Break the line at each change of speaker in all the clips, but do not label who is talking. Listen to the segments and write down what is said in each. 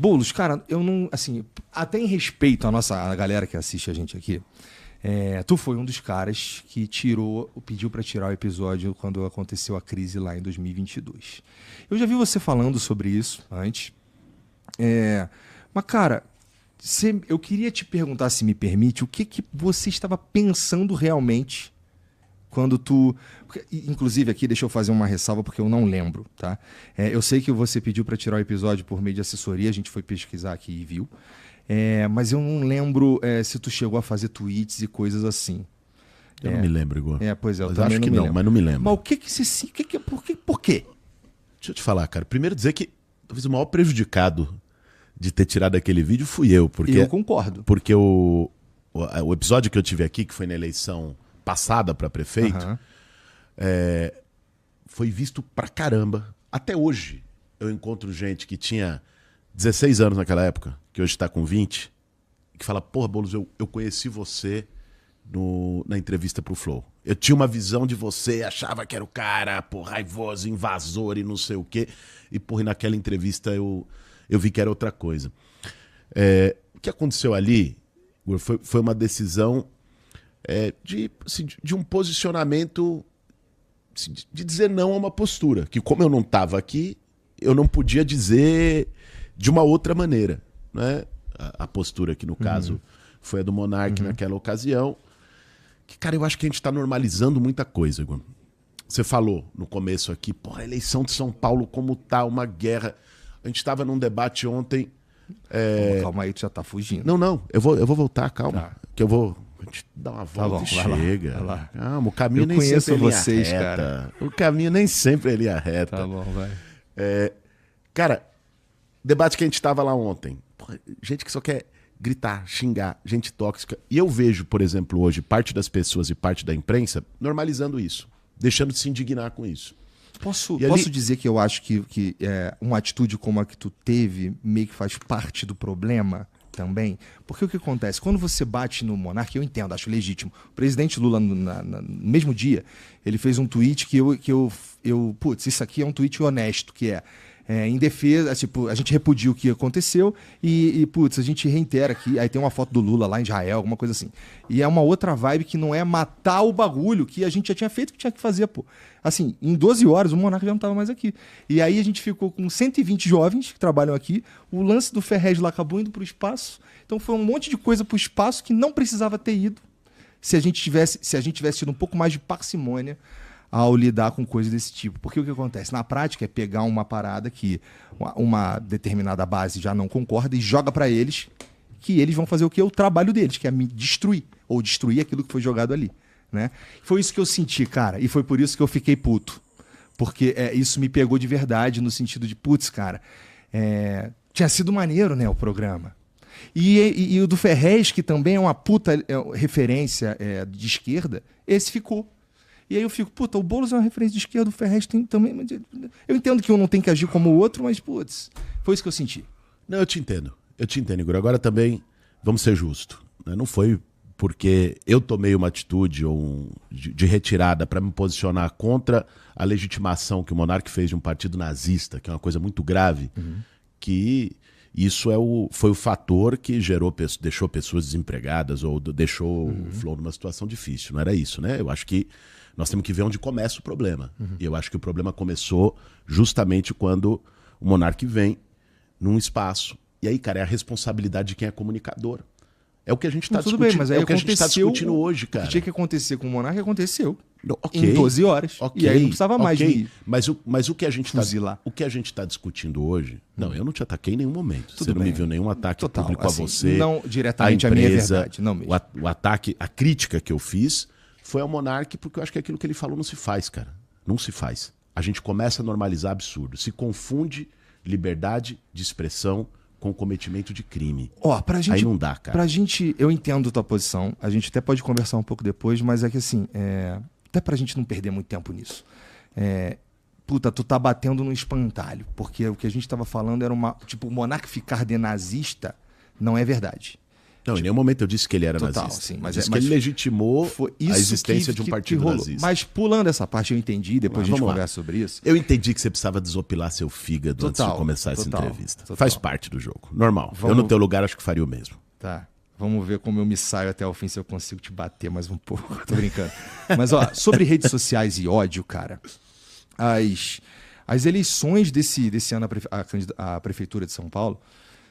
Boulos, cara, eu não, assim, até em respeito à galera que assiste a gente aqui, tu foi um dos caras que pediu pra tirar o episódio quando aconteceu a crise lá em 2022. Eu já vi você falando sobre isso antes, mas, cara, eu queria te perguntar, se me permite, o que você estava pensando realmente quando inclusive aqui, deixa eu fazer uma ressalva porque eu não lembro, tá? Eu sei que você pediu para tirar o episódio por meio de assessoria, a gente foi pesquisar aqui e viu. Mas eu não lembro se tu chegou a fazer tweets e coisas assim.
Eu não me lembro, Igor.
Pois é, eu
mas
também
acho
não
que
me
não,
lembro.
mas não me lembro.
Mas por quê?
Deixa eu te falar, cara. Primeiro dizer que talvez o maior prejudicado de ter tirado aquele vídeo fui eu. Porque,
eu concordo.
Porque o episódio que eu tive aqui, que foi na eleição passada para prefeito, foi visto pra caramba. Até hoje eu encontro gente que tinha 16 anos naquela época, que hoje tá com 20, que fala, porra, Boulos, eu conheci você na entrevista pro Flow. Eu tinha uma visão de você, achava que era o cara, porra, raivoso, invasor e não sei o quê. E, porra, naquela entrevista eu vi que era outra coisa. O que aconteceu ali foi uma decisão de um posicionamento, assim, de dizer não a uma postura. Que como eu não estava aqui, eu não podia dizer de uma outra maneira. Né? A postura que, no caso, foi a do Monark naquela ocasião. Que, cara, eu acho que a gente está normalizando muita coisa, Igor. Você falou no começo aqui, pô, a eleição de São Paulo, como tá, uma guerra. A gente estava num debate ontem.
Calma aí, tu já tá fugindo.
Não, eu vou voltar, calma.
Tá.
Que eu vou. A gente dá uma volta e chega.
Vai lá.
Calma, o caminho
Eu
nem
conheço
sempre é
vocês,
linha reta.
cara.
O caminho nem sempre é linha reta.
Tá bom, vai.
Cara, debate que a gente tava lá ontem. Porra, gente que só quer gritar, xingar, gente tóxica. E eu vejo, por exemplo, hoje, parte das pessoas e parte da imprensa normalizando isso, deixando de se indignar com isso.
Posso
ali...
dizer que eu acho que uma atitude como a que tu teve meio que faz parte do problema também? Porque o que acontece? Quando você bate no Monark, eu entendo, acho legítimo. O presidente Lula, no mesmo dia, ele fez um tweet putz, isso aqui é um tweet honesto, que em defesa, tipo, a gente repudia o que aconteceu putz, a gente reitera aqui, aí tem uma foto do Lula lá em Israel, alguma coisa assim. E é uma outra vibe que não é matar o bagulho que a gente já tinha feito o que tinha que fazer, pô. Assim, em 12 horas o Monarca já não estava mais aqui. E aí a gente ficou com 120 jovens que trabalham aqui, o lance do Ferrez lá acabou indo pro espaço, então foi um monte de coisa pro espaço que não precisava ter ido se a gente tivesse tido um pouco mais de parcimônia ao lidar com coisas desse tipo. Porque o que acontece? Na prática é pegar uma parada que uma determinada base já não concorda e joga para eles, que eles vão fazer o que? O trabalho deles, que é me destruir, ou destruir aquilo que foi jogado ali. Né? Foi isso que eu senti, cara, e foi por isso que eu fiquei puto. Porque isso me pegou de verdade, no sentido de, putz, cara, tinha sido maneiro, né, o programa. E o do Ferrez, que também é uma puta referência de esquerda, esse ficou. E aí eu fico, puta, o Boulos é uma referência de esquerda, o Ferrez tem também. Eu entendo que um não tem que agir como o outro, mas, putz, foi isso que eu senti.
Não, eu te entendo, Igor. Agora também, vamos ser justos. Né? Não foi porque eu tomei uma atitude de retirada para me posicionar contra a legitimação que o Monark fez de um partido nazista, que é uma coisa muito grave, que isso foi o fator que deixou pessoas desempregadas ou deixou o Flow numa situação difícil. Não era isso, né? Eu acho que nós temos que ver onde começa o problema. E eu acho que o problema começou justamente quando o Monark vem num espaço. E aí, cara, é a responsabilidade de quem é comunicador. É o que a gente está discutindo.
Bem, mas aí
é o que a gente está discutindo hoje, cara.
O que tinha que acontecer com o Monark aconteceu.
Okay,
em 12 horas.
Okay,
e aí não precisava mais
de mas o que a gente
está
discutindo hoje... Não, eu não te ataquei em nenhum momento.
Tudo
Você não
bem.
me viu nenhum ataque
Total,
público
assim,
a você.
Não diretamente a minha verdade. Não mesmo.
O ataque, a crítica que eu fiz foi ao Monark, porque eu acho que aquilo que ele falou não se faz, cara. Não se faz. A gente começa a normalizar absurdo. Se confunde liberdade de expressão com cometimento de crime.
Pra gente,
aí não dá, cara.
Pra gente, eu entendo a tua posição, a gente até pode conversar um pouco depois, mas é que assim, até pra gente não perder muito tempo nisso. Puta, tu tá batendo no espantalho, porque o que a gente tava falando era tipo, o Monark ficar de nazista não é verdade.
Não, em nenhum momento eu disse que ele era
Total,
nazista.
sim, mas
disse que ele legitimou a existência de um partido
rolou.
nazista.
Mas pulando essa parte, eu entendi, depois a gente
vamos lá.
conversa sobre isso.
Eu entendi que você precisava desopilar seu fígado antes de começar essa entrevista.
Total.
Faz parte do jogo, normal. Eu no teu lugar acho que faria o mesmo.
Tá, vamos ver como eu me saio até o fim, se eu consigo te bater mais um pouco. Tô brincando. Mas ó, sobre redes sociais e ódio, cara, as eleições desse ano à Prefeitura de São Paulo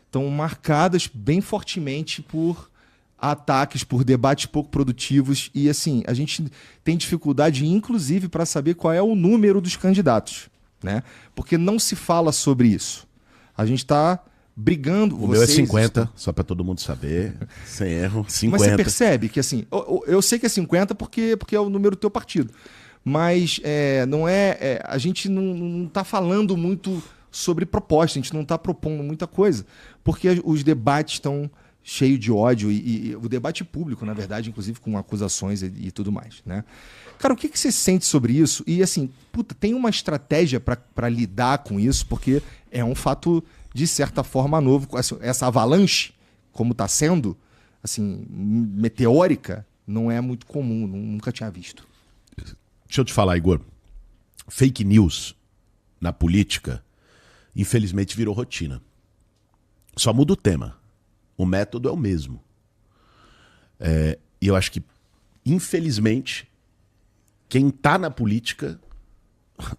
estão marcadas bem fortemente por ataques, por debates pouco produtivos e assim, a gente tem dificuldade inclusive para saber qual é o número dos candidatos, né? Porque não se fala sobre isso. A gente está brigando...
O meu é 50, só para todo mundo saber, sem erro, 50.
Mas você percebe que assim, eu sei que é 50 porque é o número do teu partido, mas não a gente não está falando muito sobre proposta, a gente não está propondo muita coisa, porque os debates estão cheios de ódio e o debate público, na verdade, inclusive com acusações e tudo mais, né? Cara, o que você sente sobre isso? E assim, puta, tem uma estratégia para lidar com isso, porque é um fato, de certa forma, novo. Essa avalanche, como está sendo, assim, meteórica, não é muito comum, nunca tinha visto.
Deixa eu te falar, Igor. Fake news na política, infelizmente, virou rotina. Só muda o tema. O método é o mesmo. E eu acho que, infelizmente, quem está na política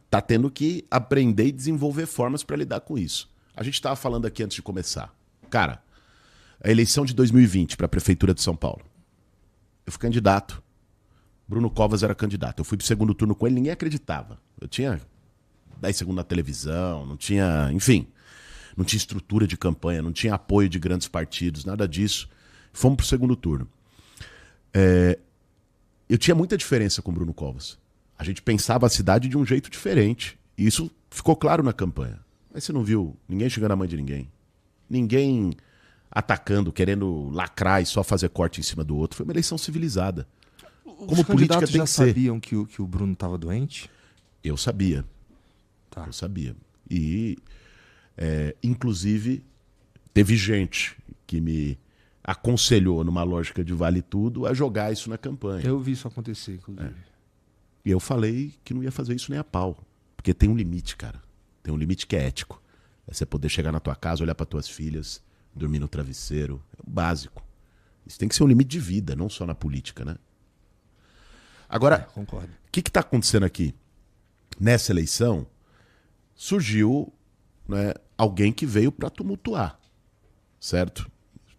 está tendo que aprender e desenvolver formas para lidar com isso. A gente estava falando aqui antes de começar. Cara, a eleição de 2020 para a Prefeitura de São Paulo. Eu fui candidato. Bruno Covas era candidato. Eu fui pro segundo turno com ele, ninguém acreditava. Eu tinha 10 segundos na televisão, não tinha... Enfim, não tinha estrutura de campanha, não tinha apoio de grandes partidos, nada disso. Fomos pro segundo turno. Eu tinha muita diferença com o Bruno Covas. A gente pensava a cidade de um jeito diferente. E isso ficou claro na campanha. Mas você não viu ninguém chegando na mãe de ninguém. Ninguém atacando, querendo lacrar e só fazer corte em cima do outro. Foi uma eleição civilizada. Como política tem
já
que ser.
sabiam que o Bruno estava doente?
Eu sabia.
Tá.
Eu sabia. E, inclusive, teve gente que me aconselhou, numa lógica de vale tudo, a jogar isso na campanha.
Eu vi isso acontecer, inclusive.
E eu falei que não ia fazer isso nem a pau. Porque tem um limite, cara. Tem um limite que é ético. É você poder chegar na tua casa, olhar para tuas filhas, dormir no travesseiro. É o básico. Isso tem que ser um limite de vida, não só na política, né? Agora,
concordo.
O que está acontecendo aqui? Nessa eleição, surgiu, né, alguém que veio para tumultuar, certo?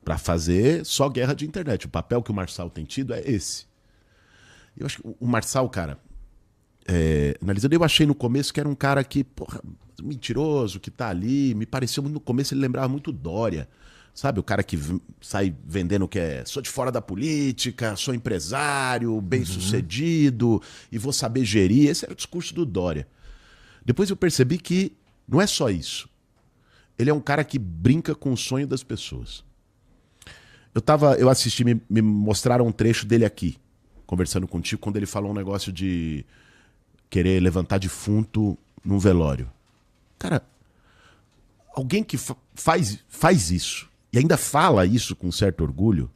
Para fazer só guerra de internet. O papel que o Marçal tem tido é esse. Eu acho que o Marçal, cara, analisando, eu achei no começo que era um cara que, porra, mentiroso, que tá ali. Me pareceu muito no começo, ele lembrava muito Dória. Sabe, o cara que sai vendendo que sou de fora da política, sou empresário, bem-sucedido e vou saber gerir. Esse era o discurso do Dória. Depois eu percebi que não é só isso. Ele é um cara que brinca com o sonho das pessoas. Eu assisti, me mostraram um trecho dele aqui, conversando contigo, quando ele falou um negócio de querer levantar defunto num velório. Cara, alguém que faz isso e ainda fala isso com certo orgulho,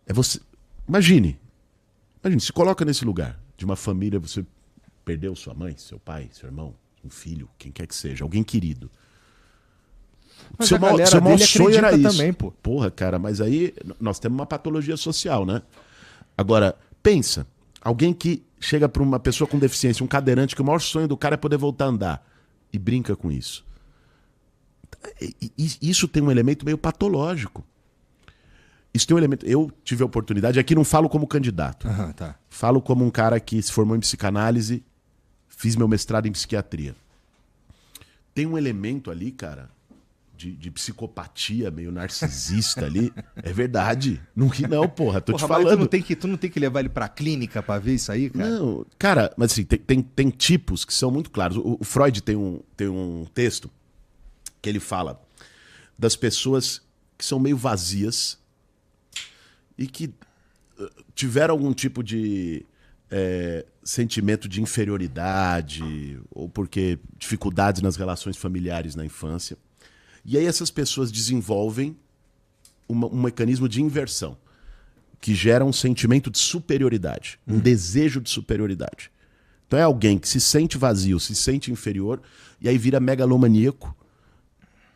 você. Imagine, se coloca nesse lugar de uma família, você perdeu sua mãe, seu pai, seu irmão, um filho, quem quer que seja, alguém querido.
Mas
seu maior sonho era isso.
Também, pô.
Porra, cara, mas aí nós temos uma patologia social, né? Agora, pensa, alguém que chega para uma pessoa com deficiência, um cadeirante, que o maior sonho do cara é poder voltar a andar e brinca com isso. Isso tem um elemento meio patológico. Isso tem um elemento... Eu tive a oportunidade, aqui não falo como candidato.
Tá.
Falo como um cara que se formou em psicanálise, fiz meu mestrado em psiquiatria. Tem um elemento ali, cara, de psicopatia meio narcisista ali. É verdade. Não ri não, porra. Tô te falando.
Tu não tem que levar ele pra clínica pra ver isso aí, cara?
Não, cara, mas assim, tem tipos que são muito claros. O Freud tem um texto que ele fala das pessoas que são meio vazias e que tiveram algum tipo de sentimento de inferioridade ou porque dificuldades nas relações familiares na infância. E aí essas pessoas desenvolvem um mecanismo de inversão que gera um sentimento de superioridade, um desejo de superioridade. Então é alguém que se sente vazio, se sente inferior, e aí vira megalomaníaco.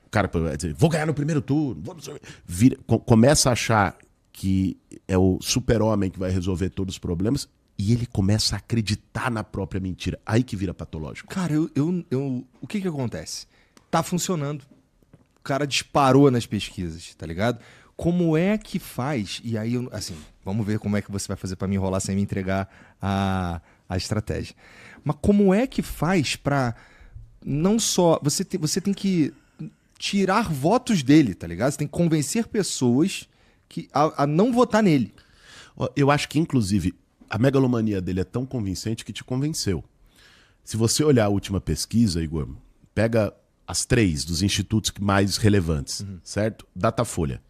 O cara vai dizer, vou ganhar no primeiro turno. Começa a achar que é o super-homem que vai resolver todos os problemas, e ele começa a acreditar na própria mentira. Aí que vira patológico.
Cara, o que acontece? Tá funcionando. O cara disparou nas pesquisas, tá ligado? Como é que faz? E aí, assim, vamos ver como é que você vai fazer pra me enrolar sem me entregar a estratégia. Mas como é que faz pra não só... Você tem que tirar votos dele, tá ligado? Você tem que convencer pessoas a não votar nele.
Eu acho que, inclusive, a megalomania dele é tão convincente que te convenceu. Se você olhar a última pesquisa, Igor, pega as 3 dos institutos mais relevantes, certo? Datafolha.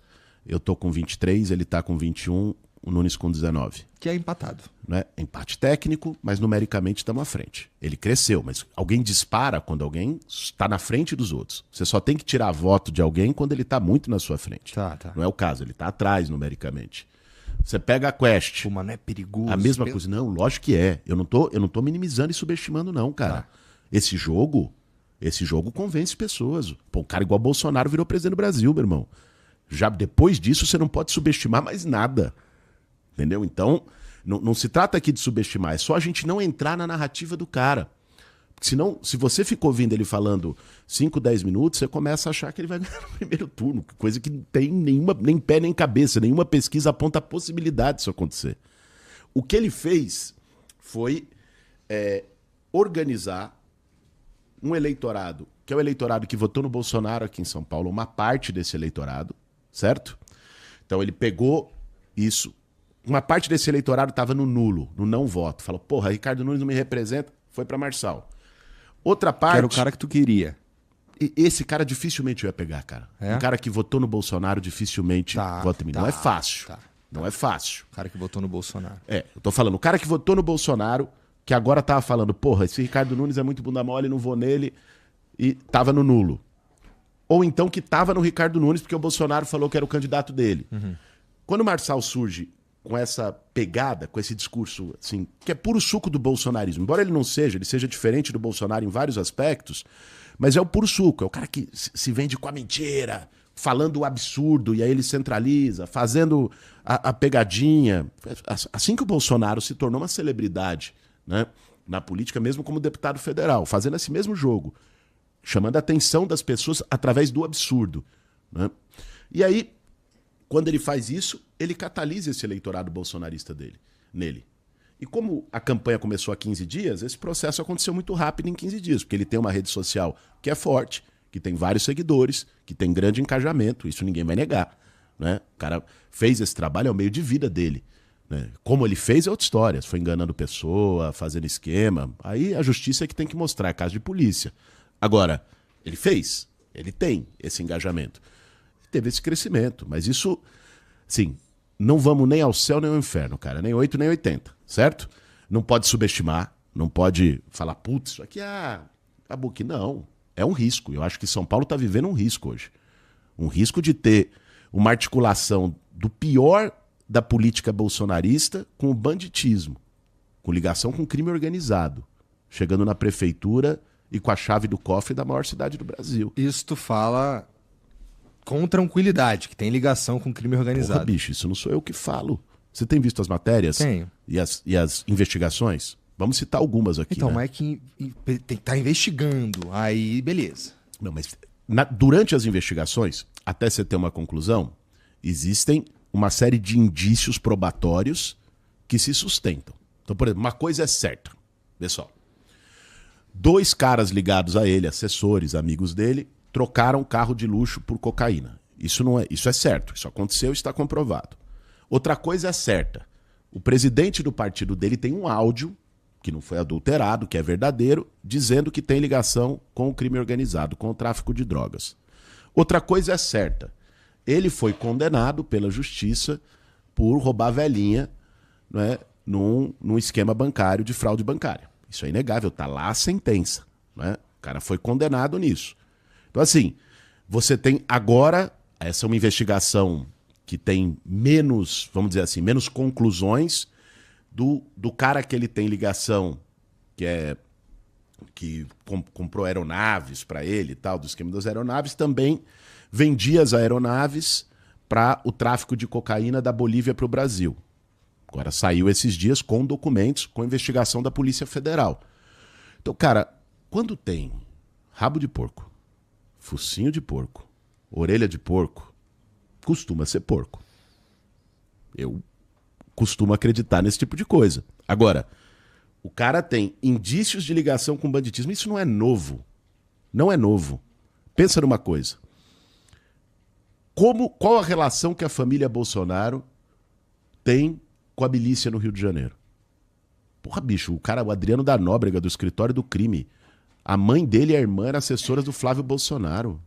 Eu tô com 23, ele tá com 21, o Nunes com 19.
Que é empatado.
Né? Empate técnico, mas numericamente estamos à frente. Ele cresceu, mas alguém dispara quando alguém está na frente dos outros. Você só tem que tirar voto de alguém quando ele está muito na sua frente.
Tá.
Não é o caso, ele está atrás numericamente. Você pega a Quest.
Pô, mas não é perigoso.
A mesma coisa. Não, lógico que é. Eu não tô minimizando e subestimando, não, cara. Esse jogo convence pessoas. Pô, um cara igual Bolsonaro virou presidente do Brasil, meu irmão. Já depois disso, você não pode subestimar mais nada. Entendeu? Então, não se trata aqui de subestimar. É só a gente não entrar na narrativa do cara. Porque senão, se você ficou ouvindo ele falando 5, 10 minutos, você começa a achar que ele vai ganhar no primeiro turno. Coisa que não tem nem pé nem cabeça. Nenhuma pesquisa aponta a possibilidade disso acontecer. O que ele fez foi organizar um eleitorado, que é o eleitorado que votou no Bolsonaro aqui em São Paulo, uma parte desse eleitorado, certo? Então ele pegou isso. Uma parte desse eleitorado estava no nulo, no não voto. Falou, porra, Ricardo Nunes não me representa, foi para Marçal. Outra parte...
Que era o cara que tu queria.
Esse cara dificilmente eu ia pegar, cara.
É?
Um cara que votou no Bolsonaro dificilmente vota em mim. Não é fácil. Não é fácil.
O cara que votou no Bolsonaro.
Eu tô falando, o cara que votou no Bolsonaro, que agora tava falando, porra, esse Ricardo Nunes é muito bunda mole, não vou nele, e tava no nulo. Ou então que tava no Ricardo Nunes, porque o Bolsonaro falou que era o candidato dele. Quando o Marçal surge com essa pegada, com esse discurso, assim, que é puro suco do bolsonarismo. Embora ele seja diferente do Bolsonaro em vários aspectos, mas é o puro suco. É o cara que se vende com a mentira, falando o absurdo, e aí ele centraliza, fazendo a pegadinha. Assim que o Bolsonaro se tornou uma celebridade, né, na política, mesmo como deputado federal, fazendo esse mesmo jogo, chamando a atenção das pessoas através do absurdo, né? E aí, quando ele faz isso, ele catalisa esse eleitorado bolsonarista nele. E como a campanha começou há 15 dias, esse processo aconteceu muito rápido em 15 dias, porque ele tem uma rede social que é forte, que tem vários seguidores, que tem grande engajamento, isso ninguém vai negar, né? O cara fez esse trabalho, é o meio de vida dele, né? Como ele fez é outra história, foi enganando pessoa, fazendo esquema, aí a justiça é que tem que mostrar, é caso de polícia. Agora, ele fez, ele tem esse engajamento. Teve esse crescimento, mas isso, sim, não vamos nem ao céu nem ao inferno, cara, nem 8 nem 80, certo? Não pode subestimar, não pode falar, putz, isso aqui acabou que não, é um risco. Eu acho que São Paulo está vivendo um risco hoje. Um risco de ter uma articulação do pior da política bolsonarista com o banditismo, com ligação com o crime organizado, chegando na prefeitura e com a chave do cofre da maior cidade do Brasil.
Isso tu fala com tranquilidade, que tem ligação com crime organizado.
Porra, bicho, isso não sou eu que falo. Você tem visto as matérias?
Tenho.
E as investigações? Vamos citar algumas aqui.
Então,
né?
mas é que tem que estar investigando. Aí, beleza.
Não, mas durante as investigações, até você ter uma conclusão, existem uma série de indícios probatórios que se sustentam. Então, por exemplo, uma coisa é certa. Pessoal, 2 caras ligados a ele, assessores, amigos dele, trocaram carro de luxo por cocaína. Isso é certo, isso aconteceu e está comprovado. Outra coisa é certa. O presidente do partido dele tem um áudio, que não foi adulterado, que é verdadeiro, dizendo que tem ligação com o crime organizado, com o tráfico de drogas. Outra coisa é certa. Ele foi condenado pela justiça por roubar velhinha, né, num esquema bancário de fraude bancária. Isso é inegável, está lá a sentença, né? O cara foi condenado nisso. Então, assim, você tem agora, essa é uma investigação que tem menos, vamos dizer assim, menos conclusões do cara que ele tem ligação, que comprou aeronaves para ele e tal, do esquema das aeronaves, também vendia as aeronaves para o tráfico de cocaína da Bolívia para o Brasil. Agora saiu esses dias com documentos, com investigação da Polícia Federal. Então, cara, quando tem rabo de porco, focinho de porco, orelha de porco, costuma ser porco. Eu costumo acreditar nesse tipo de coisa. Agora, o cara tem indícios de ligação com banditismo. Isso não é novo. Não é novo. Pensa numa coisa. Qual a relação que a família Bolsonaro tem com a milícia no Rio de Janeiro? Porra, bicho, o Adriano da Nóbrega, do escritório do crime, a mãe dele e a irmã eram assessoras do Flávio Bolsonaro.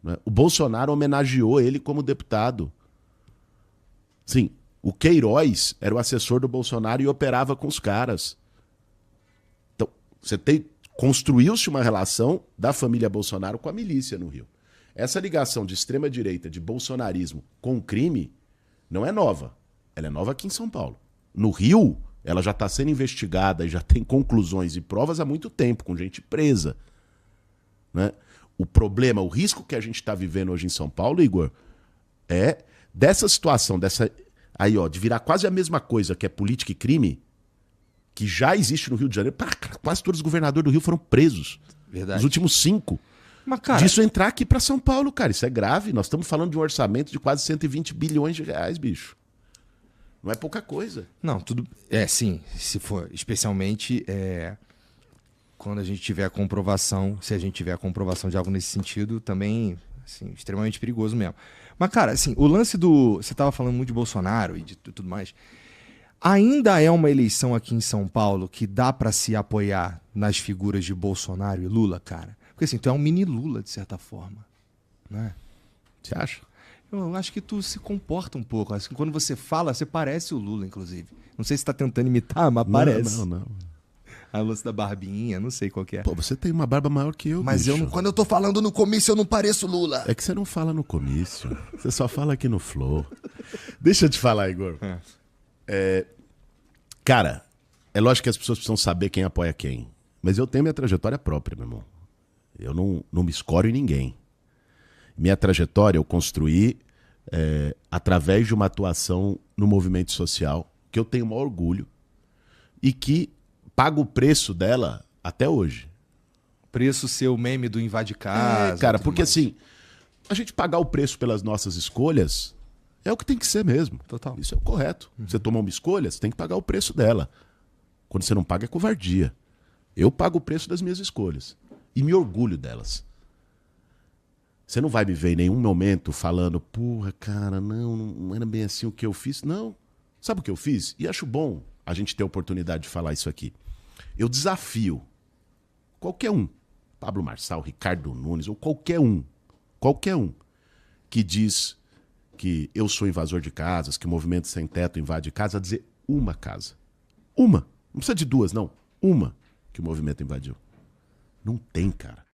Né? O Bolsonaro homenageou ele como deputado. Sim, o Queiroz era o assessor do Bolsonaro e operava com os caras. Então, construiu-se uma relação da família Bolsonaro com a milícia no Rio. Essa ligação de extrema-direita, de bolsonarismo com o crime, não é nova. Ela é nova aqui em São Paulo. No Rio, ela já está sendo investigada e já tem conclusões e provas há muito tempo, com gente presa. Né? O problema, o risco que a gente está vivendo hoje em São Paulo, Igor, é dessa situação, de virar quase a mesma coisa que é política e crime, que já existe no Rio de Janeiro. Quase todos os governadores do Rio foram presos.
Verdade.
Os últimos 5.
Mas, cara,
disso entrar aqui para São Paulo, cara. Isso é grave. Nós estamos falando de um orçamento de quase 120 bilhões de reais, bicho. Não é pouca coisa.
Não, tudo... sim, se for, especialmente quando a gente tiver a comprovação, se a gente tiver a comprovação de algo nesse sentido, também, assim, extremamente perigoso mesmo. Mas, cara, assim, o lance do... Você estava falando muito de Bolsonaro e de tudo mais. Ainda é uma eleição aqui em São Paulo que dá para se apoiar nas figuras de Bolsonaro e Lula, cara? Porque, assim, tu é um mini Lula, de certa forma, né?
Você acha?
Eu acho que tu se comporta um pouco. Assim, quando você fala, você parece o Lula, inclusive. Não sei se tá tentando imitar, mas parece.
Não.
A lance da barbinha, não sei qual que é.
Pô, você tem uma barba maior que eu,
mas
bicho.
quando eu tô falando no comício, eu não pareço Lula.
É que você não fala no comício. Você só fala aqui no Flow. Deixa eu te falar, Igor. Cara, é lógico que as pessoas precisam saber quem apoia quem. Mas eu tenho minha trajetória própria, meu irmão. Eu não me escoro em ninguém. Minha trajetória eu construí através de uma atuação no movimento social, que eu tenho o maior orgulho e que pago o preço dela até hoje.
Preço seu meme do invade casa.
Cara, porque assim, a gente pagar o preço pelas nossas escolhas é o que tem que ser mesmo.
Total.
Isso é o correto. Você tomou uma escolha, você tem que pagar o preço dela. Quando você não paga é covardia. Eu pago o preço das minhas escolhas e me orgulho delas. Você não vai me ver em nenhum momento falando, porra, cara, não era bem assim o que eu fiz. Não. Sabe o que eu fiz? E acho bom a gente ter a oportunidade de falar isso aqui. Eu desafio qualquer um, Pablo Marçal, Ricardo Nunes, ou qualquer um que diz que eu sou invasor de casas, que o movimento sem teto invade casa, a dizer uma casa. Uma. Não precisa de duas, não. Uma que o movimento invadiu. Não tem, cara.